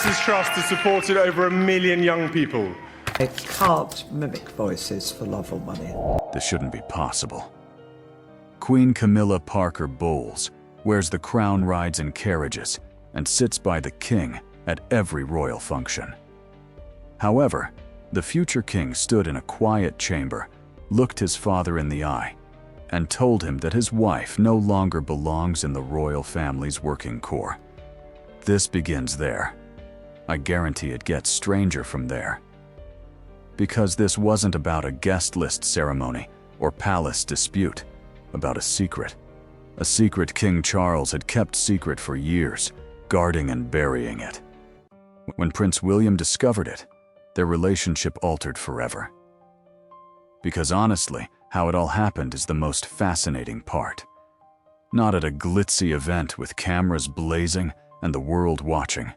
Palace's trust has supported over 1 million young people. They can't mimic voices for love or money. This shouldn't be possible. Queen Camilla Parker Bowles wears the crown, rides in carriages, and sits by the king at every royal function. However, the future king stood in a quiet chamber, looked his father in the eye, and told him that his wife no longer belongs in the royal family's working corps. This begins there. I guarantee it gets stranger from there. Because this wasn't about a guest list ceremony or palace dispute, about a secret. A secret King Charles had kept secret for years, guarding and burying it. When Prince William discovered it, their relationship altered forever. Because honestly, how it all happened is the most fascinating part. Not at a glitzy event with cameras blazing and the world watching.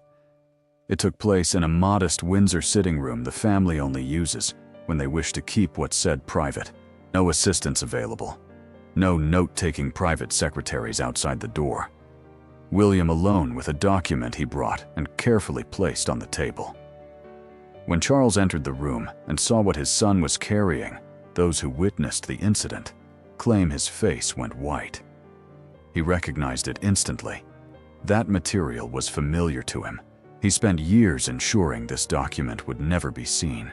It took place in a modest Windsor sitting room the family only uses when they wish to keep what's said private. No assistants available. No note-taking private secretaries outside the door. William alone with a document he brought and carefully placed on the table. When Charles entered the room and saw what his son was carrying, those who witnessed the incident claim his face went white. He recognized it instantly. That material was familiar to him. He spent years ensuring this document would never be seen.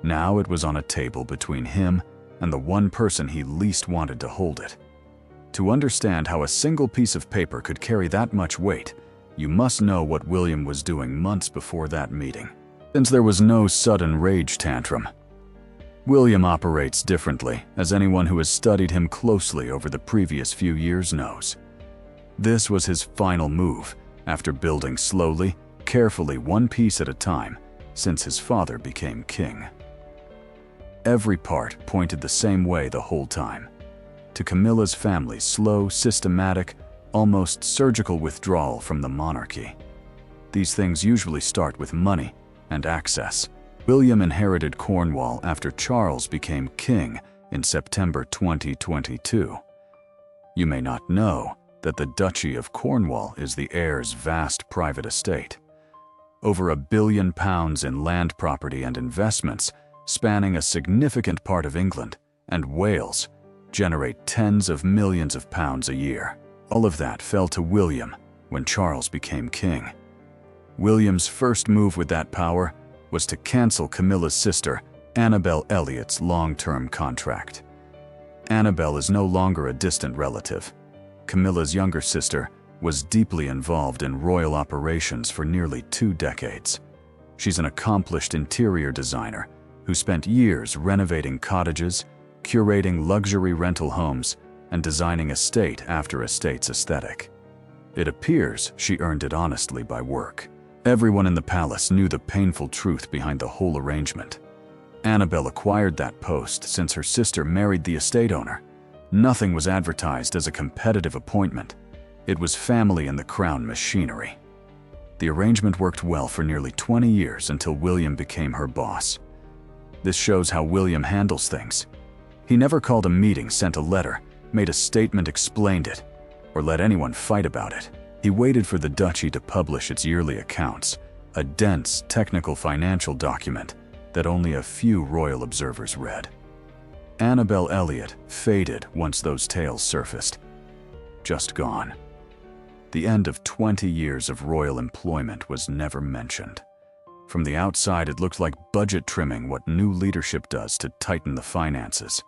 Now it was on a table between him and the one person he least wanted to hold it. To understand how a single piece of paper could carry that much weight, you must know what William was doing months before that meeting. Since there was no sudden rage tantrum, William operates differently, as anyone who has studied him closely over the previous few years knows. This was his final move, after building slowly, carefully, one piece at a time, since his father became king. Every part pointed the same way the whole time, to Camilla's family's slow, systematic, almost surgical withdrawal from the monarchy. These things usually start with money and access. William inherited Cornwall after Charles became king in September 2022. You may not know that the Duchy of Cornwall is the heir's vast private estate. Over £1 billion in land property and investments spanning a significant part of England and Wales generate tens of millions of pounds a year. All of that fell to William when Charles became king. William's first move with that power was to cancel Camilla's sister, Annabel Elliott's long-term contract. Annabel is no longer a distant relative. Camilla's younger sister was deeply involved in royal operations for nearly 2 decades. She's an accomplished interior designer who spent years renovating cottages, curating luxury rental homes, and designing estate after estate's aesthetic. It appears she earned it honestly by work. Everyone in the palace knew the painful truth behind the whole arrangement. Annabel acquired that post since her sister married the estate owner. Nothing was advertised as a competitive appointment. It was family and the crown machinery. The arrangement worked well for nearly 20 years until William became her boss. This shows how William handles things. He never called a meeting, sent a letter, made a statement, explained it, or let anyone fight about it. He waited for the duchy to publish its yearly accounts, a dense, technical financial document that only a few royal observers read. Annabel Elliott faded once those tales surfaced. Just gone. The end of 20 years of royal employment was never mentioned. From the outside, it looked like budget trimming, what new leadership does to tighten the finances.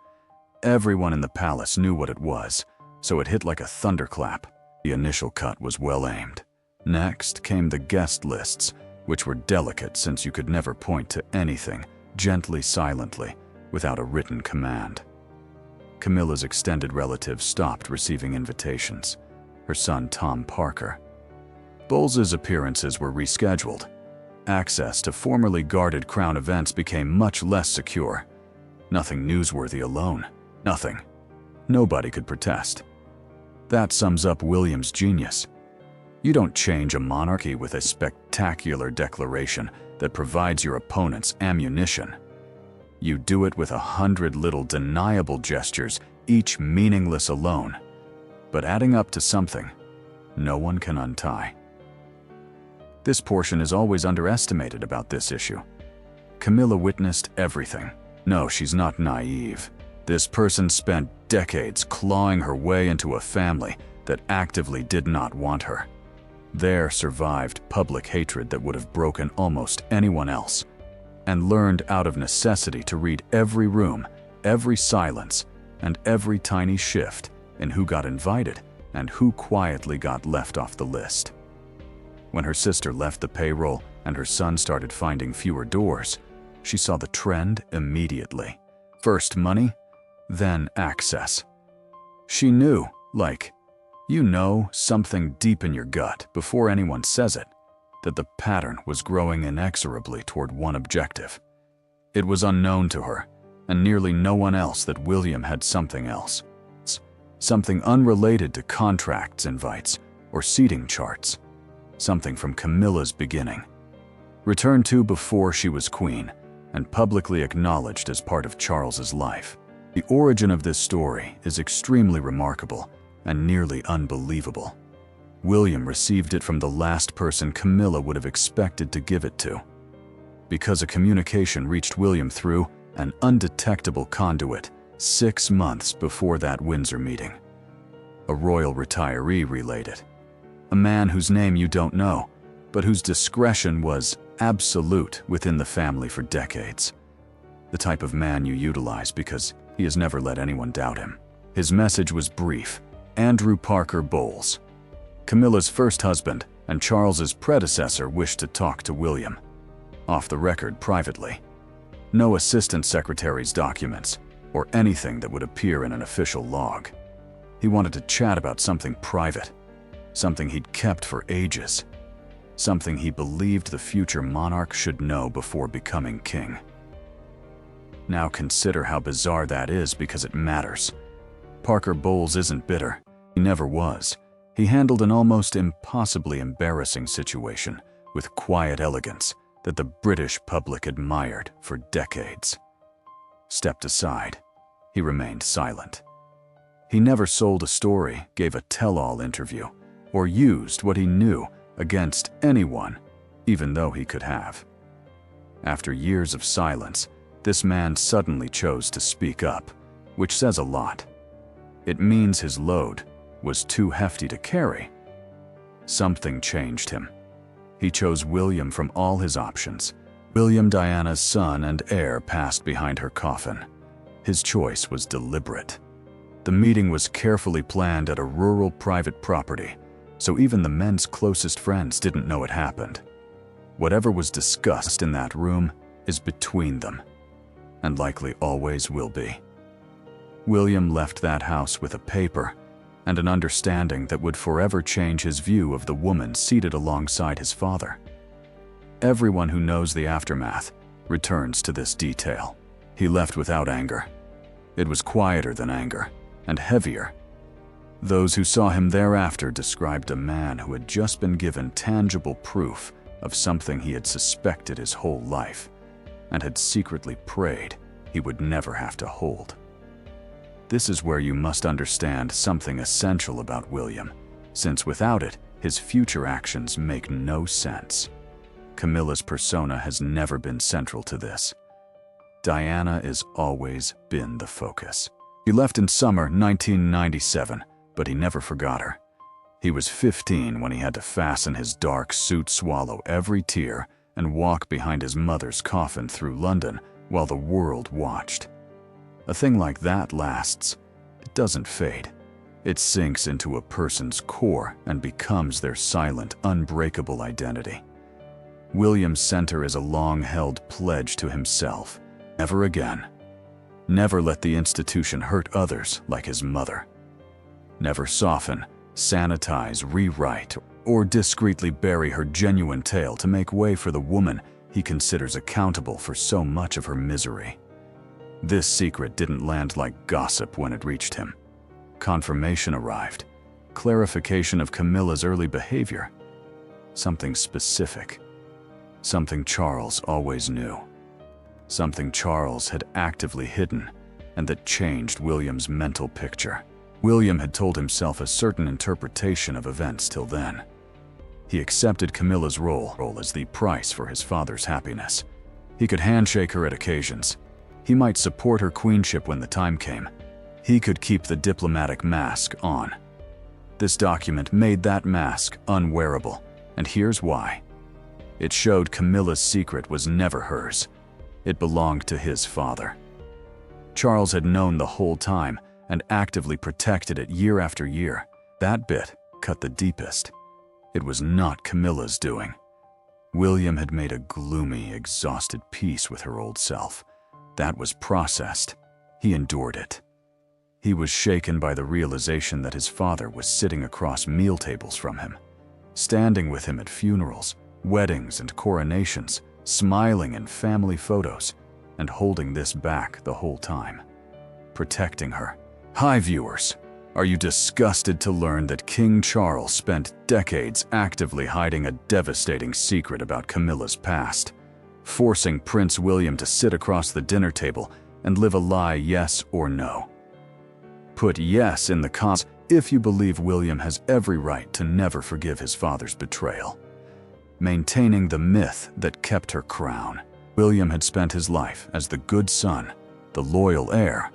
Everyone in the palace knew what it was, so it hit like a thunderclap. The initial cut was well aimed. Next came the guest lists, which were delicate since you could never point to anything, gently, silently, without a written command. Camilla's extended relatives stopped receiving invitations. Her son Tom Parker. Bowles's appearances were rescheduled. Access to formerly guarded crown events became much less secure. Nothing newsworthy alone. Nothing. Nobody could protest. That sums up William's genius. You don't change a monarchy with a spectacular declaration that provides your opponents ammunition. You do it with 100 little deniable gestures, each meaningless alone, but adding up to something no one can untie. This portion is always underestimated about this issue. Camilla witnessed everything. No, she's not naive. This person spent decades clawing her way into a family that actively did not want her. There survived public hatred that would have broken almost anyone else, and learned out of necessity to read every room, every silence, and every tiny shift in who got invited and who quietly got left off the list. When her sister left the payroll and her son started finding fewer doors, she saw the trend immediately. First money, then access. She knew, something deep in your gut before anyone says it, that the pattern was growing inexorably toward one objective. It was unknown to her, and nearly no one else, that William had something else. Something unrelated to contracts invites or seating charts. Something from Camilla's beginning. Returned to before she was queen, and publicly acknowledged as part of Charles's life. The origin of this story is extremely remarkable and nearly unbelievable. William received it from the last person Camilla would have expected to give it to, because a communication reached William through an undetectable conduit 6 months before that Windsor meeting. A royal retiree relayed it. A man whose name you don't know, but whose discretion was absolute within the family for decades. The type of man you utilize because he has never let anyone doubt him. His message was brief. Andrew Parker Bowles, Camilla's first husband and Charles's predecessor, wished to talk to William. Off the record, privately. No assistant secretary's documents or anything that would appear in an official log. He wanted to chat about something private, something he'd kept for ages, something he believed the future monarch should know before becoming king. Now consider how bizarre that is, because it matters. Parker Bowles isn't bitter. He never was. He handled an almost impossibly embarrassing situation with quiet elegance that the British public admired for decades. Stepped aside. He remained silent. He never sold a story, gave a tell-all interview, or used what he knew against anyone, even though he could have. After years of silence, this man suddenly chose to speak up, which says a lot. It means his load was too hefty to carry. Something changed him. He chose William from all his options. William, Diana's son and heir, passed behind her coffin. His choice was deliberate. The meeting was carefully planned at a rural private property, so even the men's closest friends didn't know it happened. Whatever was discussed in that room is between them, and likely always will be. William left that house with a paper and an understanding that would forever change his view of the woman seated alongside his father. Everyone who knows the aftermath returns to this detail. He left without anger. It was quieter than anger, and heavier. Those who saw him thereafter described a man who had just been given tangible proof of something he had suspected his whole life, and had secretly prayed he would never have to hold. This is where you must understand something essential about William, since without it, his future actions make no sense. Camilla's persona has never been central to this. Diana has always been the focus. He left in summer 1997, but he never forgot her. He was 15 when he had to fasten his dark suit, swallow every tear, and walk behind his mother's coffin through London while the world watched. A thing like that lasts. It doesn't fade. It sinks into a person's core and becomes their silent, unbreakable identity. William's center is a long-held pledge to himself. Never again. Never let the institution hurt others like his mother. Never soften, sanitize, rewrite, or discreetly bury her genuine tale to make way for the woman he considers accountable for so much of her misery. This secret didn't land like gossip when it reached him. Confirmation arrived. Clarification of Camilla's early behavior. Something specific. Something Charles always knew. Something Charles had actively hidden, and that changed William's mental picture. William had told himself a certain interpretation of events till then. He accepted Camilla's role as the price for his father's happiness. He could handshake her at occasions. He might support her queenship when the time came. He could keep the diplomatic mask on. This document made that mask unwearable, and here's why. It showed Camilla's secret was never hers. It belonged to his father. Charles had known the whole time and actively protected it year after year. That bit cut the deepest. It was not Camilla's doing. William had made a gloomy, exhausted peace with her old self. That was processed. He endured it. He was shaken by the realization that his father was sitting across meal tables from him, standing with him at funerals, weddings, and coronations, smiling in family photos, and holding this back the whole time, protecting her. Hi, viewers. Are you disgusted to learn that King Charles spent decades actively hiding a devastating secret about Camilla's past, forcing Prince William to sit across the dinner table and live a lie, yes or no? Put yes in the comments if you believe William has every right to never forgive his father's betrayal. Maintaining the myth that kept her crown, William had spent his life as the good son, the loyal heir,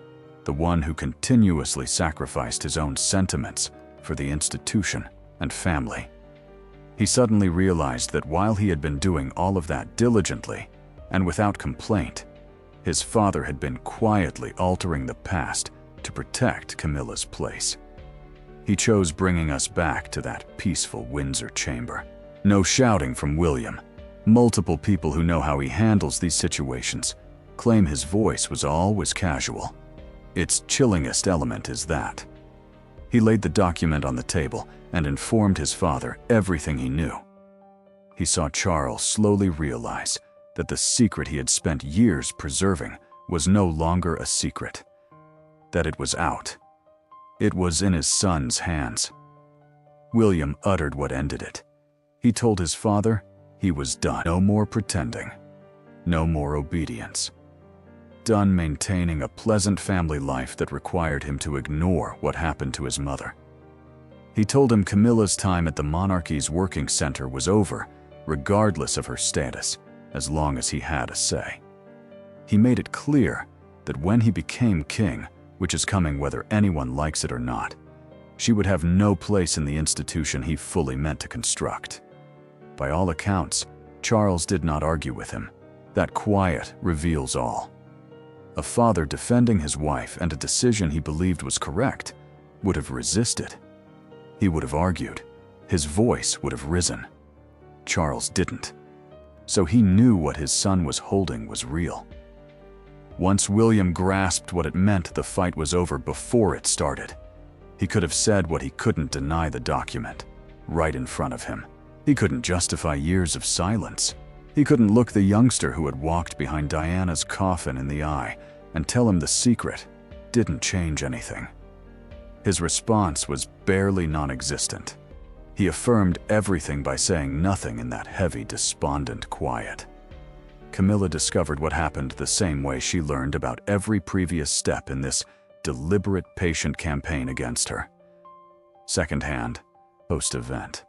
the one who continuously sacrificed his own sentiments for the institution and family. He suddenly realized that while he had been doing all of that diligently and without complaint, his father had been quietly altering the past to protect Camilla's place. He chose bringing us back to that peaceful Windsor chamber. No shouting from William. Multiple people who know how he handles these situations claim his voice was always casual. Its chillingest element is that. He laid the document on the table and informed his father everything he knew. He saw Charles slowly realize that the secret he had spent years preserving was no longer a secret, that it was out. It was in his son's hands. William uttered what ended it. He told his father he was done. No more pretending. No more obedience. Done maintaining a pleasant family life that required him to ignore what happened to his mother. He told him Camilla's time at the Monarchy's working center was over, regardless of her status, as long as he had a say. He made it clear that when he became king, which is coming whether anyone likes it or not, she would have no place in the institution he fully meant to construct. By all accounts, Charles did not argue with him. That quiet reveals all. A father defending his wife and a decision he believed was correct would have resisted. He would have argued. His voice would have risen. Charles didn't. So he knew what his son was holding was real. Once William grasped what it meant, the fight was over before it started. He could have said what he couldn't deny the document, right in front of him. He couldn't justify years of silence. He couldn't look the youngster who had walked behind Diana's coffin in the eye and tell him the secret didn't change anything. His response was barely non-existent. He affirmed everything by saying nothing in that heavy, despondent quiet. Camilla discovered what happened the same way she learned about every previous step in this deliberate, patient campaign against her. Secondhand, post-event.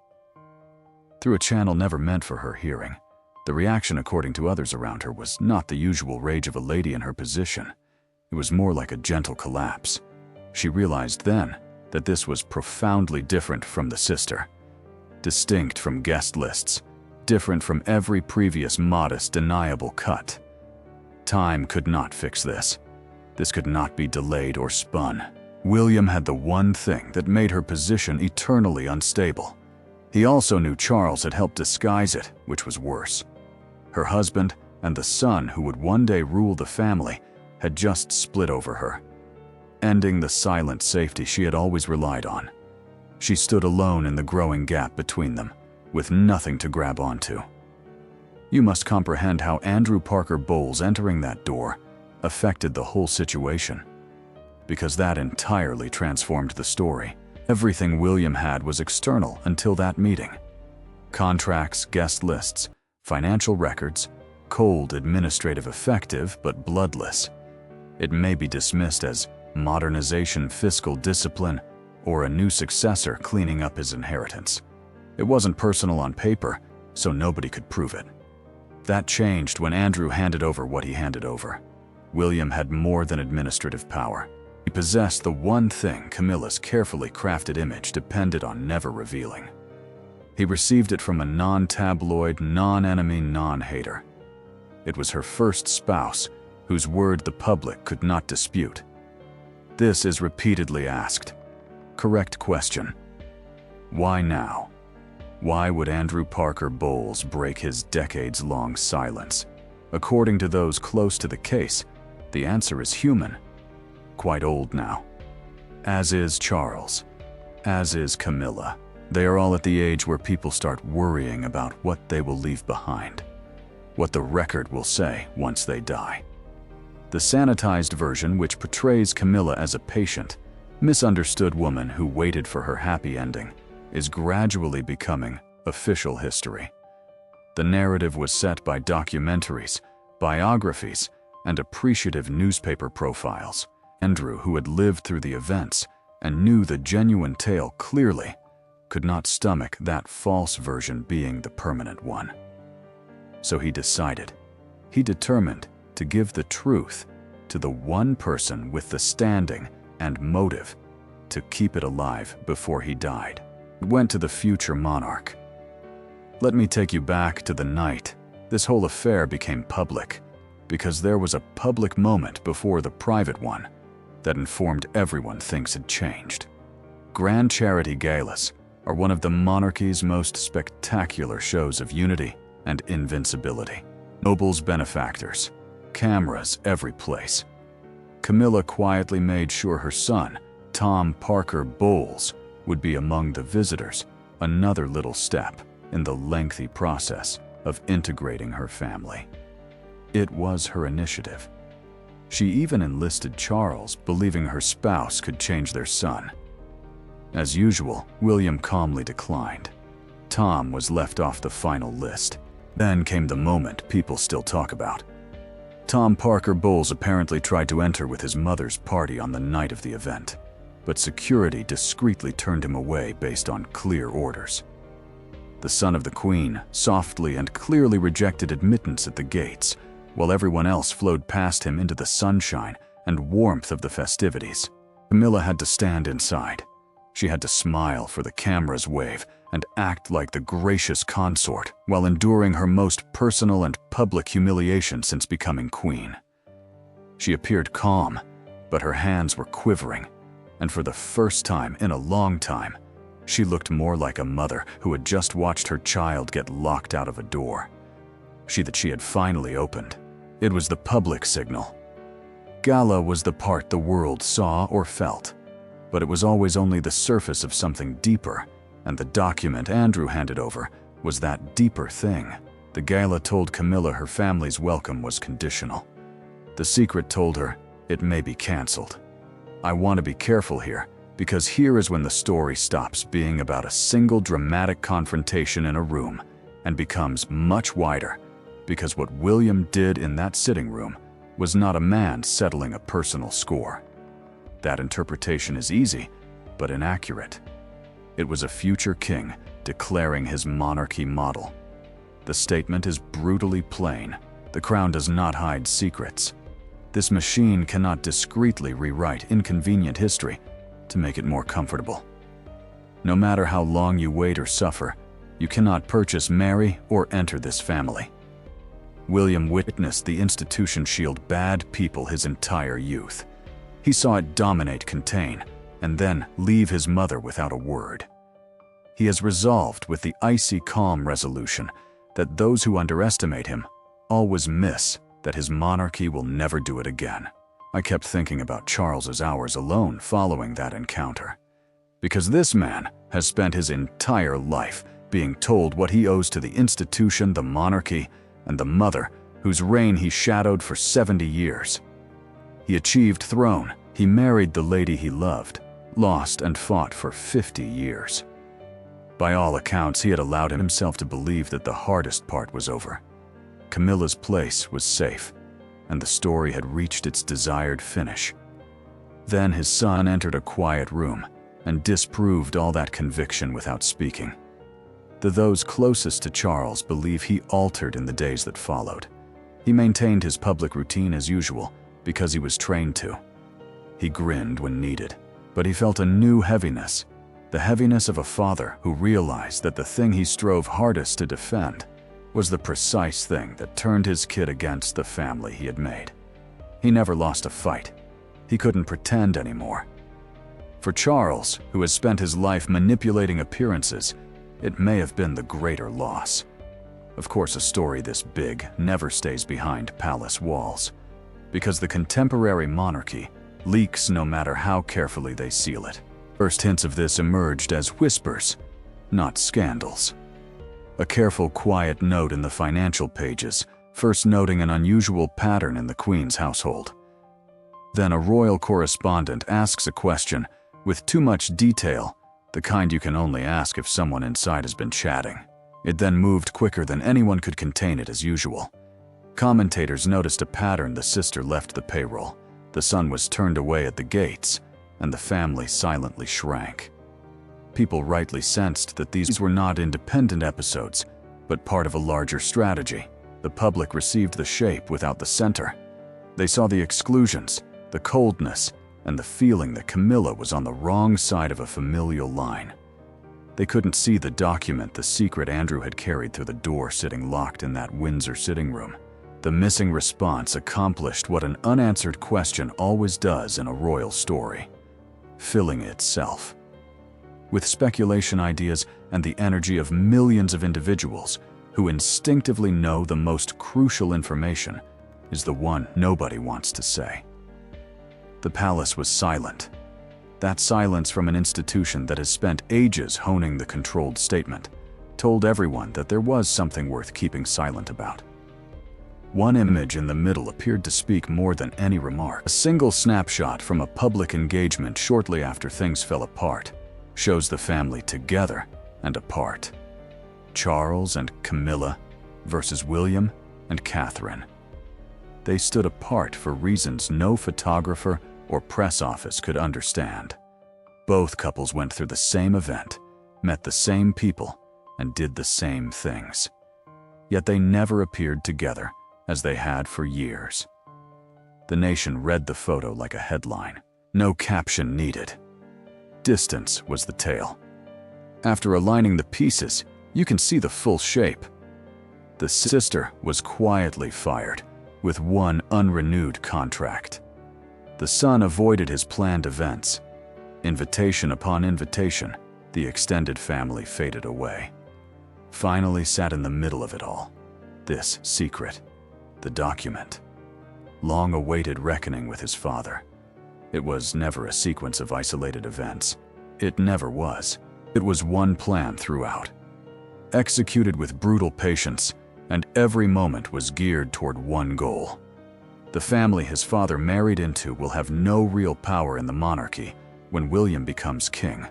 Through a channel never meant for her hearing, the reaction, according to others around her, was not the usual rage of a lady in her position. It was more like a gentle collapse. She realized then that this was profoundly different from the sister, distinct from guest lists, different from every previous modest, deniable cut. Time could not fix this. This could not be delayed or spun. William had the one thing that made her position eternally unstable. He also knew Charles had helped disguise it, which was worse. Her husband and the son who would one day rule the family had just split over her, ending the silent safety she had always relied on. She stood alone in the growing gap between them, with nothing to grab onto. You must comprehend how Andrew Parker Bowles entering that door affected the whole situation, because that entirely transformed the story. Everything William had was external until that meeting. Contracts, guest lists, financial records, cold, administrative, effective, but bloodless. It may be dismissed as modernization, fiscal discipline, or a new successor cleaning up his inheritance. It wasn't personal on paper, so nobody could prove it. That changed when Andrew handed over what he handed over. William had more than administrative power. He possessed the one thing Camilla's carefully crafted image depended on never revealing. He received it from a non-tabloid, non-enemy, non-hater. It was her first spouse, whose word the public could not dispute. This is repeatedly asked. Correct question. Why now? Why would Andrew Parker Bowles break his decades-long silence? According to those close to the case, the answer is human. Quite old now. As is Charles. As is Camilla. They are all at the age where people start worrying about what they will leave behind. What the record will say once they die. The sanitized version, which portrays Camilla as a patient, misunderstood woman who waited for her happy ending, is gradually becoming official history. The narrative was set by documentaries, biographies, and appreciative newspaper profiles. Andrew, who had lived through the events and knew the genuine tale clearly, could not stomach that false version being the permanent one. So he determined to give the truth to the one person with the standing and motive to keep it alive before he died. He went to the future monarch. Let me take you back to the night this whole affair became public, because there was a public moment before the private one that informed everyone things had changed. Grand charity galas are one of the monarchy's most spectacular shows of unity and invincibility. Nobles, benefactors, cameras every place. Camilla quietly made sure her son, Tom Parker Bowles, would be among the visitors, another little step in the lengthy process of integrating her family. It was her initiative. She even enlisted Charles, believing her spouse could change their son. As usual, William calmly declined. Tom was left off the final list. Then came the moment people still talk about. Tom Parker Bowles apparently tried to enter with his mother's party on the night of the event, but security discreetly turned him away based on clear orders. The son of the Queen softly and clearly rejected admittance at the gates, while everyone else flowed past him into the sunshine and warmth of the festivities. Camilla had to stand inside. She had to smile for the camera's wave and act like the gracious consort while enduring her most personal and public humiliation since becoming queen. She appeared calm, but her hands were quivering, and for the first time in a long time, she looked more like a mother who had just watched her child get locked out of a door. She had finally opened. It was the public signal. Gala was the part the world saw or felt, but it was always only the surface of something deeper, and the document Andrew handed over was that deeper thing. The gala told Camilla her family's welcome was conditional. The secret told her it may be canceled. I want to be careful here, because here is when the story stops being about a single dramatic confrontation in a room and becomes much wider, because what William did in that sitting room was not a man settling a personal score. That interpretation is easy, but inaccurate. It was a future king declaring his monarchy model. The statement is brutally plain. The crown does not hide secrets. This machine cannot discreetly rewrite inconvenient history to make it more comfortable. No matter how long you wait or suffer, you cannot purchase, marry, or enter this family. William witnessed the institution shield bad people his entire youth. He saw it dominate, contain, and then leave his mother without a word. He has resolved with the icy calm resolution that those who underestimate him always miss that his monarchy will never do it again. I kept thinking about Charles's hours alone following that encounter, because this man has spent his entire life being told what he owes to the institution, the monarchy, and the mother whose reign he shadowed for 70 years. He achieved throne, he married the lady he loved, lost and fought for 50 years. By all accounts, he had allowed himself to believe that the hardest part was over. Camilla's place was safe, and the story had reached its desired finish. Then his son entered a quiet room and disproved all that conviction without speaking. Those closest to Charles believe he altered in the days that followed. He maintained his public routine as usual because he was trained to. He grinned when needed, but he felt a new heaviness, the heaviness of a father who realized that the thing he strove hardest to defend was the precise thing that turned his kid against the family he had made. He never lost a fight. He couldn't pretend anymore. For Charles, who has spent his life manipulating appearances, it may have been the greater loss. Of course, a story this big never stays behind palace walls, because the contemporary monarchy leaks no matter how carefully they seal it. First hints of this emerged as whispers, not scandals. A careful, quiet note in the financial pages, first noting an unusual pattern in the Queen's household. Then a royal correspondent asks a question with too much detail, the kind you can only ask if someone inside has been chatting. It then moved quicker than anyone could contain it as usual. Commentators noticed a pattern: the sister left the payroll, the son was turned away at the gates, and the family silently shrank. People rightly sensed that these were not independent episodes, but part of a larger strategy. The public received the shape without the center. They saw the exclusions, the coldness, and the feeling that Camilla was on the wrong side of a familial line. They couldn't see the document, the secret Andrew had carried through the door sitting locked in that Windsor sitting room. The missing response accomplished what an unanswered question always does in a royal story, filling itself with speculation ideas and the energy of millions of individuals who instinctively know the most crucial information is the one nobody wants to say. The palace was silent. That silence from an institution that has spent ages honing the controlled statement told everyone that there was something worth keeping silent about. One image in the middle appeared to speak more than any remark. A single snapshot from a public engagement shortly after things fell apart shows the family together and apart. Charles and Camilla versus William and Catherine. They stood apart for reasons no photographer or press office could understand. Both couples went through the same event, met the same people, and did the same things. Yet they never appeared together as they had for years. The nation read the photo like a headline. No caption needed. Distance was the tale. After aligning the pieces, you can see the full shape. The sister was quietly fired, with one unrenewed contract. The son avoided his planned events. Invitation upon invitation, the extended family faded away. Finally sat in the middle of it all. This secret, the document. Long-awaited reckoning with his father. It was never a sequence of isolated events. It never was. It was one plan throughout. Executed with brutal patience, and every moment was geared toward one goal. The family his father married into will have no real power in the monarchy when William becomes king.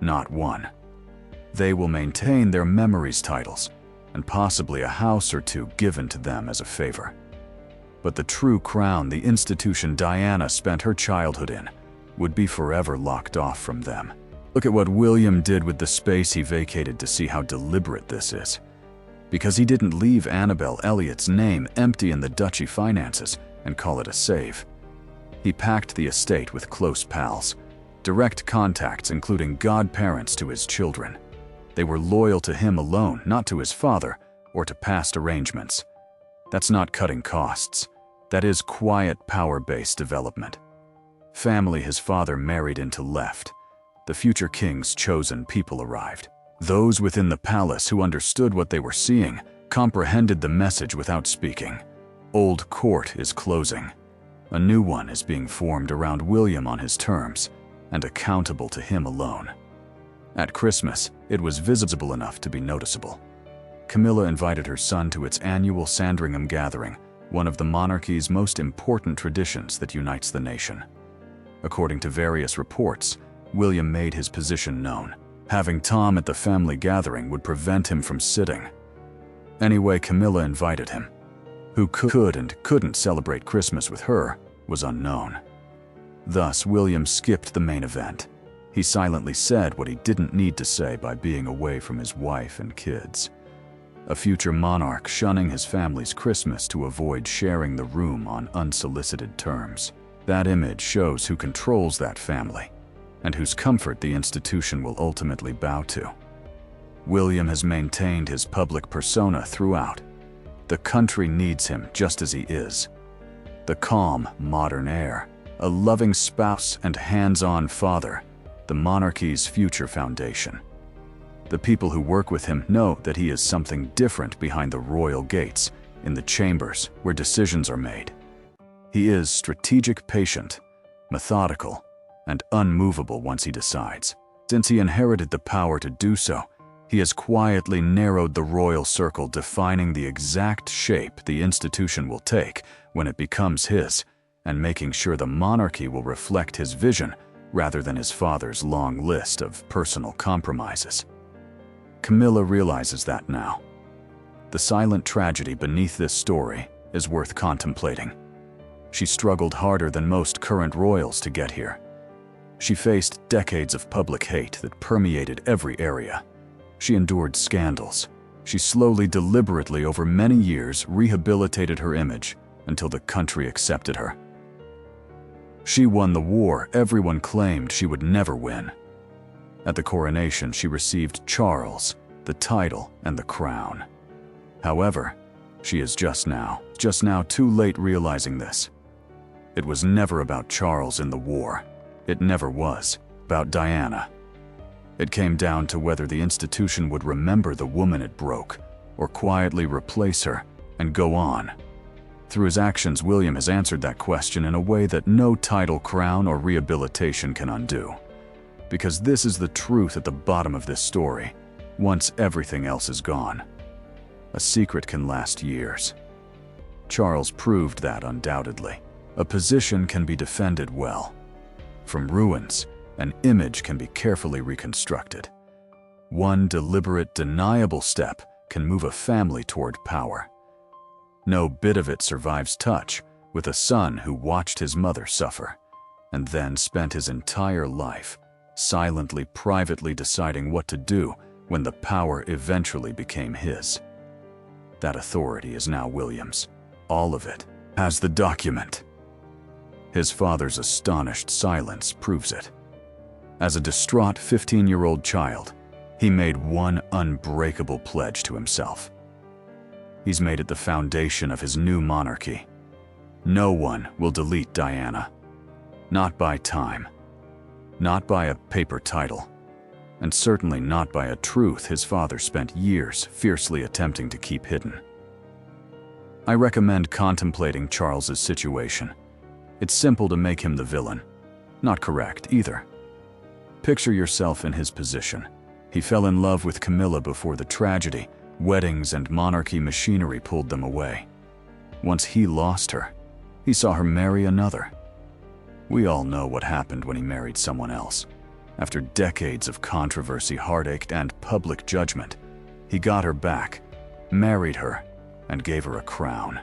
Not one. They will maintain their memories titles, and possibly a house or two given to them as a favor. But the true crown, the institution Diana spent her childhood in, would be forever locked off from them. Look at what William did with the space he vacated to see how deliberate this is. Because he didn't leave Annabel Elliott's name empty in the duchy finances and call it a save. He packed the estate with close pals, direct contacts including godparents to his children. They were loyal to him alone, not to his father or to past arrangements. That's not cutting costs. That is quiet, power-based development. Family his father married into left. The future king's chosen people arrived. Those within the palace who understood what they were seeing comprehended the message without speaking. Old court is closing. A new one is being formed around William on his terms and accountable to him alone. At Christmas, it was visible enough to be noticeable. Camilla invited her son to its annual Sandringham gathering, one of the monarchy's most important traditions that unites the nation. According to various reports, William made his position known. Having Tom at the family gathering would prevent him from sitting. Anyway, Camilla invited him. Who could and couldn't celebrate Christmas with her was unknown. Thus, William skipped the main event. He silently said what he didn't need to say by being away from his wife and kids. A future monarch shunning his family's Christmas to avoid sharing the room on unsolicited terms. That image shows who controls that family and whose comfort the institution will ultimately bow to. William has maintained his public persona throughout. The country needs him just as he is. The calm, modern heir, a loving spouse and hands-on father, the monarchy's future foundation. The people who work with him know that he is something different behind the royal gates, in the chambers where decisions are made. He is strategic, patient, methodical, and unmovable once he decides. Since he inherited the power to do so, he has quietly narrowed the royal circle, defining the exact shape the institution will take when it becomes his, and making sure the monarchy will reflect his vision rather than his father's long list of personal compromises. Camilla realizes that now. The silent tragedy beneath this story is worth contemplating. She struggled harder than most current royals to get here. She faced decades of public hate that permeated every area. She endured scandals. She slowly, deliberately, over many years, rehabilitated her image until the country accepted her. She won the war everyone claimed she would never win. At the coronation, she received Charles, the title, and the crown. However, she is just now too late realizing this. It was never about Charles in the war. It never was about Diana. It came down to whether the institution would remember the woman it broke, or quietly replace her and go on. Through his actions, William has answered that question in a way that no title, crown, or rehabilitation can undo. Because this is the truth at the bottom of this story, once everything else is gone. A secret can last years. Charles proved that undoubtedly. A position can be defended well. From ruins, an image can be carefully reconstructed. One deliberate, deniable step can move a family toward power. No bit of it survives touch with a son who watched his mother suffer, and then spent his entire life silently, privately deciding what to do when the power eventually became his. That authority is now William's. All of it. Has the document. His father's astonished silence proves it. As a distraught 15-year-old child, he made one unbreakable pledge to himself. He's made it the foundation of his new monarchy. No one will delete Diana. Not by time. Not by a paper title. And certainly not by a truth his father spent years fiercely attempting to keep hidden. I recommend contemplating Charles's situation. It's simple to make him the villain. Not correct either. Picture yourself in his position. He fell in love with Camilla before the tragedy. Weddings and monarchy machinery pulled them away. Once he lost her, he saw her marry another. We all know what happened when he married someone else. After decades of controversy, heartache, and public judgment, he got her back, married her, and gave her a crown.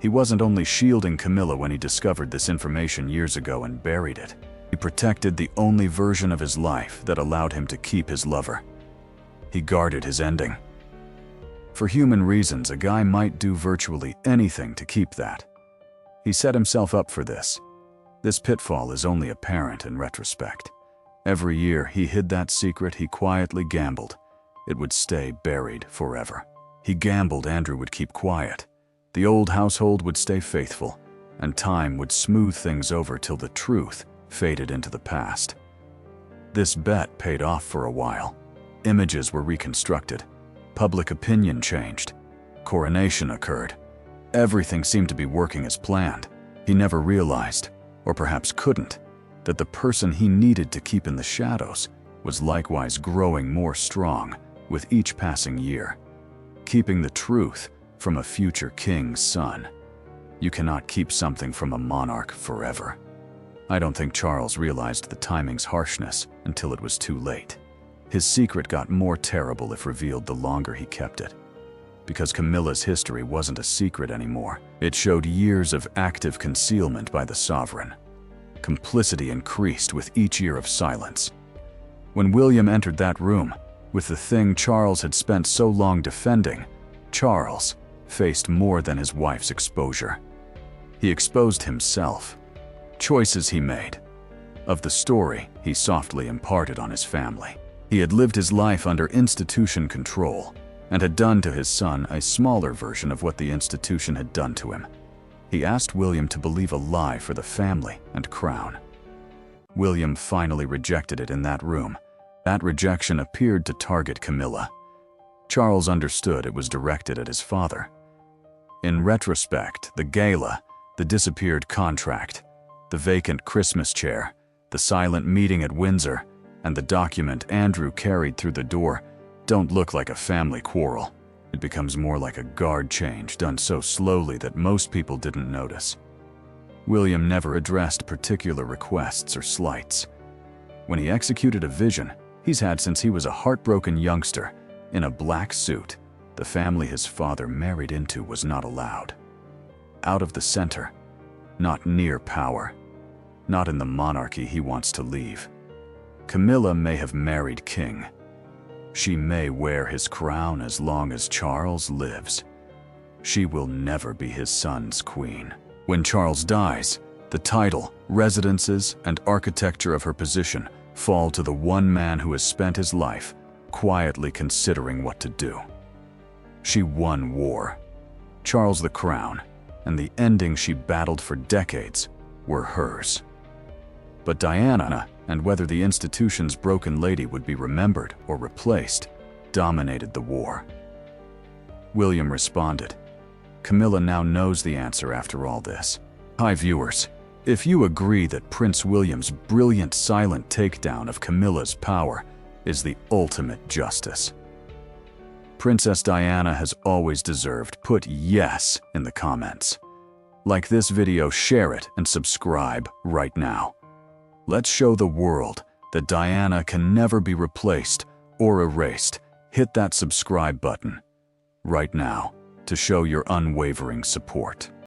He wasn't only shielding Camilla when he discovered this information years ago and buried it. He protected the only version of his life that allowed him to keep his lover. He guarded his ending. For human reasons, a guy might do virtually anything to keep that. He set himself up for this. This pitfall is only apparent in retrospect. Every year he hid that secret, he quietly gambled. It would stay buried forever. He gambled Andrew would keep quiet. The old household would stay faithful, and time would smooth things over till the truth faded into the past. This bet paid off for a while. Images were reconstructed. Public opinion changed. Coronation occurred. Everything seemed to be working as planned. He never realized, or perhaps couldn't, that the person he needed to keep in the shadows was likewise growing more strong with each passing year. Keeping the truth from a future king's son. You cannot keep something from a monarch forever. I don't think Charles realized the timing's harshness until it was too late. His secret got more terrible if revealed the longer he kept it. Because Camilla's history wasn't a secret anymore. It showed years of active concealment by the sovereign. complicity increased with each year of silence. When William entered that room, with the thing Charles had spent so long defending, Charles faced more than his wife's exposure. He exposed himself, choices he made, of the story he softly imparted on his family. He had lived his life under institution control and had done to his son a smaller version of what the institution had done to him. He asked William to believe a lie for the family and crown. William finally rejected it in that room. That rejection appeared to target Camilla. Charles understood it was directed at his father. In retrospect, the gala, the disappeared contract, the vacant Christmas chair, the silent meeting at Windsor, and the document Andrew carried through the door don't look like a family quarrel. It becomes more like a guard change done so slowly that most people didn't notice. William never addressed particular requests or slights. When he executed a vision he's had since he was a heartbroken youngster, in a black suit, the family his father married into was not allowed. Out of the center, not near power, not in the monarchy he wants to leave. Camilla may have married King. She may wear his crown as long as Charles lives. She will never be his son's queen. When Charles dies, the title, residences, and architecture of her position fall to the one man who has spent his life quietly considering what to do. She won war. Charles the crown, and the ending she battled for decades, were hers. But Diana, and whether the institution's broken lady would be remembered or replaced, dominated the war. William responded. Camilla now knows the answer after all this. Hi viewers, if you agree that Prince William's brilliant silent takedown of Camilla's power is the ultimate justice. Princess Diana has always deserved, put yes in the comments. Like this video, share it, and subscribe right now. Let's show the world that Diana can never be replaced or erased. Hit that subscribe button right now to show your unwavering support.